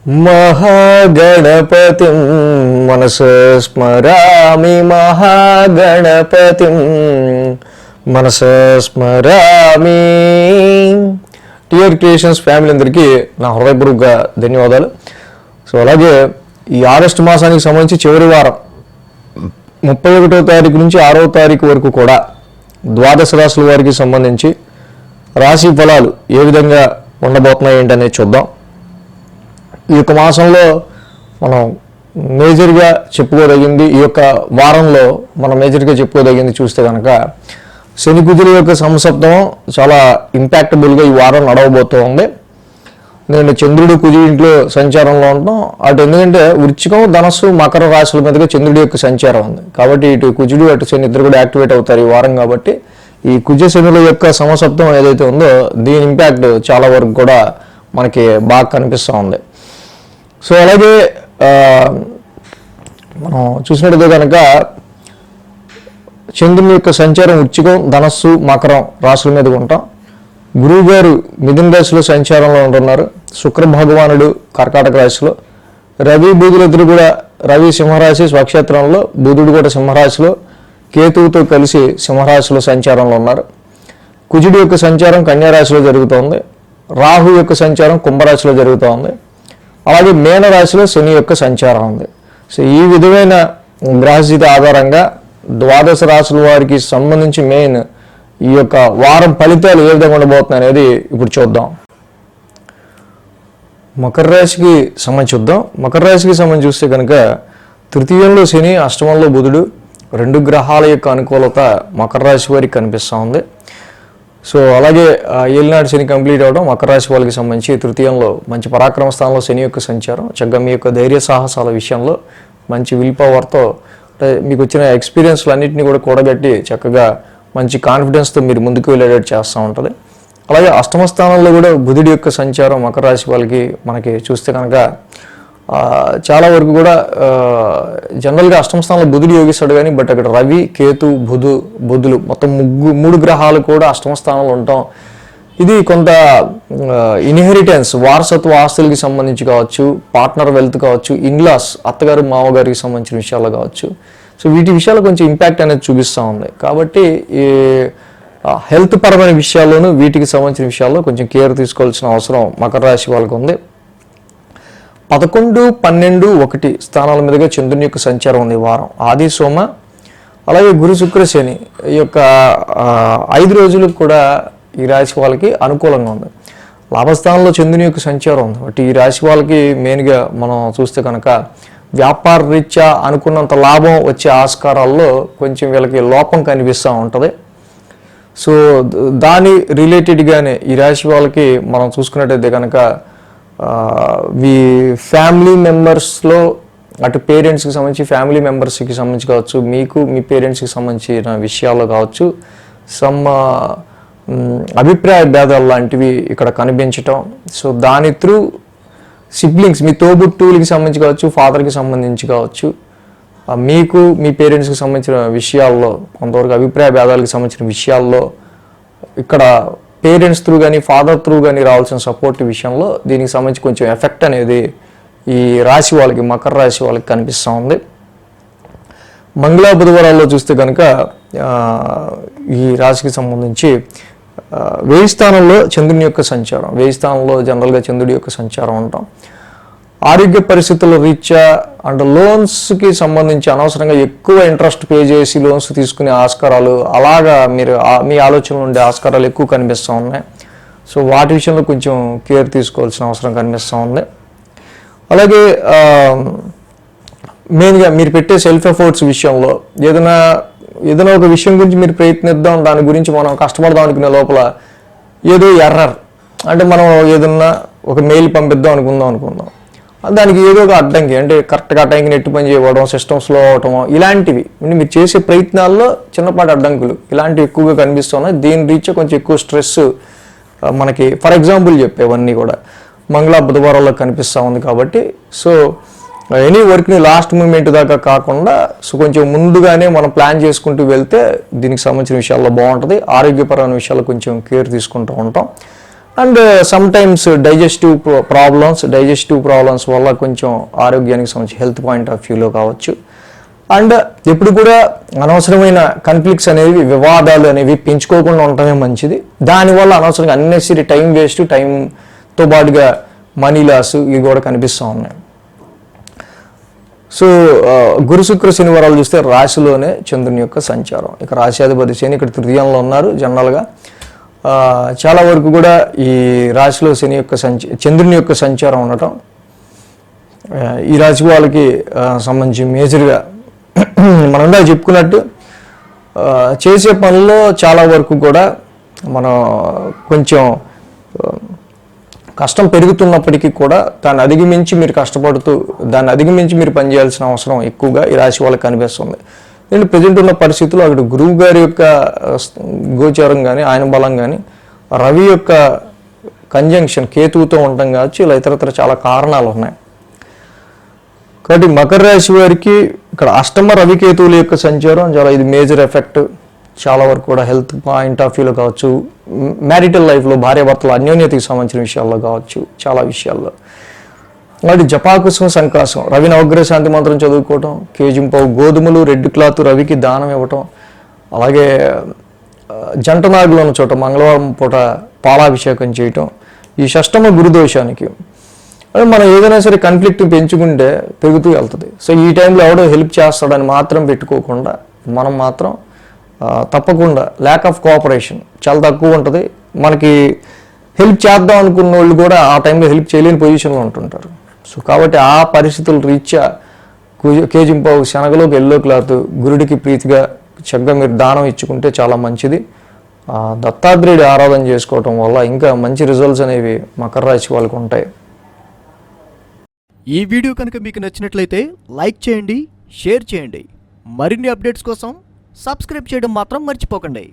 महागणपतिं मनसा स्मरामि महागणपतिं మనసా స్మరామి. TR creations family అందరికీ నా హృదయపూర్వక ధన్యవాదాలు. సో అలాగే ఈ ఆగస్టు మాసానికి సంబంధించి చివరి వారం 31వ తారీఖు నుంచి 6వ తారీఖు వరకు కూడా ద్వాదశ రాశుల వారికి సంబంధించి రాశి ఫలాలు ఏ విధంగా ఉండబోతున్నాయి ఏంటనేది చూద్దాం. ఈ యొక్క మాసంలో మనం మేజర్గా చెప్పుకోదగింది, ఈ యొక్క వారంలో మనం మేజర్గా చెప్పుకోదగింది చూస్తే కనుక శని కుజుల యొక్క సంసప్తం చాలా ఇంపాక్టబుల్గా ఈ వారం నడవబోతూ ఉంది. నేను చంద్రుడు కుజుడు ఇంట్లో సంచారంలో ఉంటాం. అటు ఎందుకంటే వృశ్చికం, ధనస్సు, మకర రాశుల మీదుగా చంద్రుడి యొక్క సంచారం ఉంది కాబట్టి ఇటు కుజుడు అటు శని ఇద్దరు కూడా యాక్టివేట్ అవుతారు ఈ వారం. కాబట్టి ఈ కుజ శనుల యొక్క సమసప్తం ఏదైతే ఉందో దీని ఇంపాక్ట్ చాలా వరకు కూడా మనకి బాగా కనిపిస్తూ ఉంది. సో అలాగే మనం చూసినట్టుగా కనుక చంద్రుని యొక్క సంచారం వృశ్చికం, ధనస్సు, మకరం రాశుల మీద ఉంటాం. గురువు గారు మిథున రాశిలో సంచారంలో ఉంటున్నారు. శుక్ర భగవానుడు కర్కాటక రాశిలో, రవి బుధులిద్దరు కూడా, రవి సింహరాశి స్వక్షేత్రంలో, బుధుడు కూడా సింహరాశిలో, కేతువుతో కలిసి సింహరాశిలో సంచారంలో ఉన్నారు. కుజుడి యొక్క సంచారం కన్యారాశిలో జరుగుతోంది. రాహు యొక్క సంచారం కుంభరాశిలో జరుగుతోంది. అలాగే మీనరాశిలో శని యొక్క సంచారం ఉంది. సో ఈ విధమైన గ్రహస్థితి ఆధారంగా ద్వాదశ రాశుల వారికి సంబంధించి మెయిన్ ఈ యొక్క వారం ఫలితాలు ఏ విధంగా ఉండబోతున్నాయి అనేది ఇప్పుడు చూద్దాం. మకర రాశికి సంబంధించి చూద్దాం. మకర రాశికి సంబంధించి చూస్తే కనుక తృతీయంలో శని, అష్టమంలో బుధుడు, రెండు గ్రహాల యొక్క అనుకూలత మకర రాశి వారికి కనిపిస్తూ ఉంది. సో అలాగే ఏలినాడు శని కంప్లీట్ అవడం మకర రాశి వాళ్ళకి సంబంధించి తృతీయంలో మంచి పరాక్రమ స్థానంలో శని యొక్క సంచారం చక్కగా మీ యొక్క ధైర్య సాహసాల విషయంలో మంచి విల్ పవర్తో మీకు వచ్చిన ఎక్స్పీరియన్స్లు అన్నింటినీ కూడా కూడగట్టి చక్కగా మంచి కాన్ఫిడెన్స్తో మీరు ముందుకు వెళ్ళేటట్టు చేస్తూ ఉంటుంది. అలాగే అష్టమ స్థానంలో కూడా బుధుడి యొక్క సంచారం మకర రాశి వాళ్ళకి మనకి చూస్తే కనుక చాలా వరకు కూడా జనరల్గా అష్టమ స్థానంలో బుధుడు యోగిస్తాడు కానీ బట్ అక్కడ రవి, కేతు, బుధులు మొత్తం మూడు గ్రహాలు కూడా అష్టమ స్థానంలో ఉంటాం. ఇది కొంత ఇన్హెరిటెన్స్, వారసత్వ ఆస్తులకి సంబంధించి కావచ్చు, పార్ట్నర్ వెల్త్ కావచ్చు, ఇన్లాస్ అత్తగారు మామగారికి సంబంధించిన విషయాలు కావచ్చు. సో వీటి విషయాలు కొంచెం ఇంపాక్ట్ అనేది చూపిస్తూ ఉంది. కాబట్టి ఈ హెల్త్ పరమైన విషయాల్లోనూ వీటికి సంబంధించిన విషయాల్లో కొంచెం కేర్ తీసుకోవాల్సిన అవసరం మకర రాశి వాళ్ళకు ఉంది. 11, 12, 1 స్థానాల మీదుగా చంద్రుని యొక్క సంచారం ఉంది ఈ వారం. ఆది, సోమ, అలాగే గురు, శుక్ర, శని ఈ యొక్క 5 రోజులకు కూడా ఈ రాశి వాళ్ళకి అనుకూలంగా ఉంది. లాభస్థానంలో చంద్రుని యొక్క సంచారం ఉంది. బట్ ఈ రాశి వాళ్ళకి మెయిన్గా మనం చూస్తే కనుక వ్యాపార రీత్యా అనుకున్నంత లాభం వచ్చే ఆస్కారాల్లో కొంచెం వీళ్ళకి లోపం కనిపిస్తూ ఉంటుంది. సో దాని రిలేటెడ్గానే ఈ రాశి వాళ్ళకి మనం చూసుకున్నట్టయితే కనుక ఈ ఫ్యామిలీ మెంబర్స్లో అటు పేరెంట్స్కి సంబంధించి, ఫ్యామిలీ మెంబర్స్కి సంబంధించి కావచ్చు, మీకు మీ పేరెంట్స్కి సంబంధించిన విషయాల్లో కావచ్చు, సమ్ అభిప్రాయ భేదాలు లాంటివి ఇక్కడ కనిపించటం. సో దాని త్రూ సిబ్లింగ్స్, మీ తోబుట్టువులకి సంబంధించి కావచ్చు, ఫాదర్కి సంబంధించి కావచ్చు, మీకు మీ పేరెంట్స్కి సంబంధించిన విషయాల్లో కొంతవరకు అభిప్రాయ భేదాలకు సంబంధించిన విషయాల్లో ఇక్కడ పేరెంట్స్ త్రూ కానీ ఫాదర్ త్రూ కానీ రావాల్సిన సపోర్ట్ విషయంలో దీనికి సంబంధించి కొంచెం ఎఫెక్ట్ అనేది ఈ రాశి వాళ్ళకి, మకర రాశి వాళ్ళకి కనిపిస్తూ ఉంది. మంగళ బుధవారాల్లో చూస్తే కనుక ఈ రాశికి సంబంధించి 1000 స్థానంలో చంద్రుని యొక్క సంచారం, 1000 స్థానంలో జనరల్గా చంద్రుడి యొక్క సంచారం ఉంటాం. ఆరోగ్య పరిస్థితుల రీత్యా అండ్ లోన్స్కి సంబంధించి అనవసరంగా ఎక్కువ ఇంట్రెస్ట్ పే చేసి లోన్స్ తీసుకునే ఆస్కారాలు, అలాగా మీరు మీ ఆలోచనలు ఉండే ఆస్కారాలు ఎక్కువ కనిపిస్తూ ఉన్నాయి. సో వాటి విషయంలో కొంచెం కేర్ తీసుకోవాల్సిన అవసరం కనిపిస్తూ ఉంది. అలాగే మెయిన్గా మీరు పెట్టే సెల్ఫ్ ఎఫర్ట్స్ విషయంలో ఏదైనా ఒక విషయం గురించి మీరు ప్రయత్నిద్దాం, దాని గురించి మనం కష్టపడదాం అనుకునే లోపల ఏదో ఎర్రర్, అంటే మనం ఏదన్నా ఒక మెయిల్ పంపిద్దాం అనుకుందాం, దానికి ఏదో ఒక అడ్డంకి, అంటే కరెక్ట్గా టైంకి నెట్ పని చేయడం, సిస్టమ్ స్లో అవటము, ఇలాంటివి మీరు చేసే ప్రయత్నాల్లో చిన్నపాటి అడ్డంకులు ఇలాంటివి ఎక్కువగా కనిపిస్తున్నాయి. దీని రీత్యా కొంచెం ఎక్కువ స్ట్రెస్ మనకి, ఫర్ ఎగ్జాంపుల్ చెప్పేవన్నీ కూడా మంగళ బుధవారాల్లో కనిపిస్తూ ఉంది. కాబట్టి సో ఎనీ వర్క్ని లాస్ట్ మూమెంట్ దాకా కాకుండా సో కొంచెం ముందుగానే మనం ప్లాన్ చేసుకుంటూ వెళ్తే దీనికి సంబంధించిన విషయాల్లో బాగుంటుంది. ఆరోగ్యపరమైన విషయాల్లో కొంచెం కేర్ తీసుకుంటూ ఉంటాం. And some times digestive problems వల్ల కొంచెం ఆరోగ్యానికి సంబంధించి హెల్త్ పాయింట్ ఆఫ్ వ్యూలో కావచ్చు. అండ్ ఎప్పుడు కూడా అనవసరమైన కాన్ఫ్లిక్ట్స్ అనేవి, వివాదాలు అనేవి పెంచుకోకుండా ఉండటమే మంచిది. దానివల్ల అనవసరంగా అన్నెసరీ టైం వేస్ట్, టైంతో పాటుగా మనీ లాస్ ఇవి కూడా కనిపిస్తూ ఉన్నాయి. సో గురు శుక్ర శనివారాలు చూస్తే రాశిలోనే చంద్రుని యొక్క సంచారం. ఇక రాశ్యాధిపతి శని ఇక్కడ తృతీయంలో ఉన్నారు. జనరల్గా చాలా వరకు కూడా ఈ రాశిలో చంద్రుని యొక్క సంచారం ఉండటం ఈ రాశి వాళ్ళకి సంబంధించి మేజర్గా మనం ఇందాక చెప్పుకున్నట్టు చేసే పనుల్లో చాలా వరకు కూడా మనం కొంచెం కష్టం పెరుగుతున్నప్పటికీ కూడా దాన్ని అధిగమించి మీరు పనిచేయాల్సిన అవసరం ఎక్కువగా ఈ రాశి వాళ్ళకి కనిపిస్తుంది. నేను ప్రజెంట్ ఉన్న పరిస్థితుల్లో అక్కడ గురువు గారి యొక్క గోచారం కానీ, ఆయన బలం కానీ, రవి యొక్క కంజంక్షన్ కేతువుతో ఉండటం కావచ్చు, ఇలా ఇతరత్ర చాలా కారణాలు ఉన్నాయి. కాబట్టి మకర రాశి వారికి ఇక్కడ అష్టమ రవికేతువుల యొక్క సంచారం ఇది మేజర్ ఎఫెక్ట్. చాలా వరకు కూడా హెల్త్ పాయింట్ ఆఫ్ వ్యూలో కావచ్చు, మ్యారిటల్ లైఫ్లో భార్యాభర్తల అన్యోన్యతకి సంబంధించిన విషయాల్లో కావచ్చు, చాలా విషయాల్లో. అలాంటి జపాకుసుమ సంకాసం, రవి నవగ్రహ శాంతి మంత్రం చదువుకోవటం, కేజింపావు గోధుమలు, రెడ్ క్లాత్ రవికి దానం ఇవ్వటం, అలాగే జంట నాగులు ఉన్న చోట మంగళవారం పూట పాలాభిషేకం చేయటం, ఈ షష్టమ గురుదోషానికి మనం ఏదైనా సరే కాన్ఫ్లిక్ట్ పెంచుకుంటే పెరుగుతూ వెళ్తుంది. సో ఈ టైంలో ఎవడో హెల్ప్ చేస్తాడని మాత్రం పెట్టుకోకుండా మనం మాత్రం తప్పకుండా ల్యాక్ ఆఫ్ కోఆపరేషన్ చాలా తక్కువ ఉంటుంది. మనకి హెల్ప్ చేద్దాం అనుకున్న వాళ్ళు కూడా ఆ టైంలో హెల్ప్ చేయలేని పొజిషన్లో ఉంటుంటారు. సో కాబట్టి ఆ పరిస్థితుల రీత్యా కేజింపావు శనగలోకి ఎల్లో క్లాత్ గురుడికి ప్రీతిగా చక్కగా మీరు దానం ఇచ్చుకుంటే చాలా మంచిది. దత్తాత్రేయుడి ఆరాధన చేసుకోవటం వల్ల ఇంకా మంచి రిజల్ట్స్ అనేవి మకర రాశి వాళ్ళకు ఉంటాయి. ఈ వీడియో కనుక మీకు నచ్చినట్లయితే లైక్ చేయండి, షేర్ చేయండి. మరిన్ని అప్డేట్స్ కోసం సబ్స్క్రైబ్ చేయడం మాత్రం మర్చిపోకండి.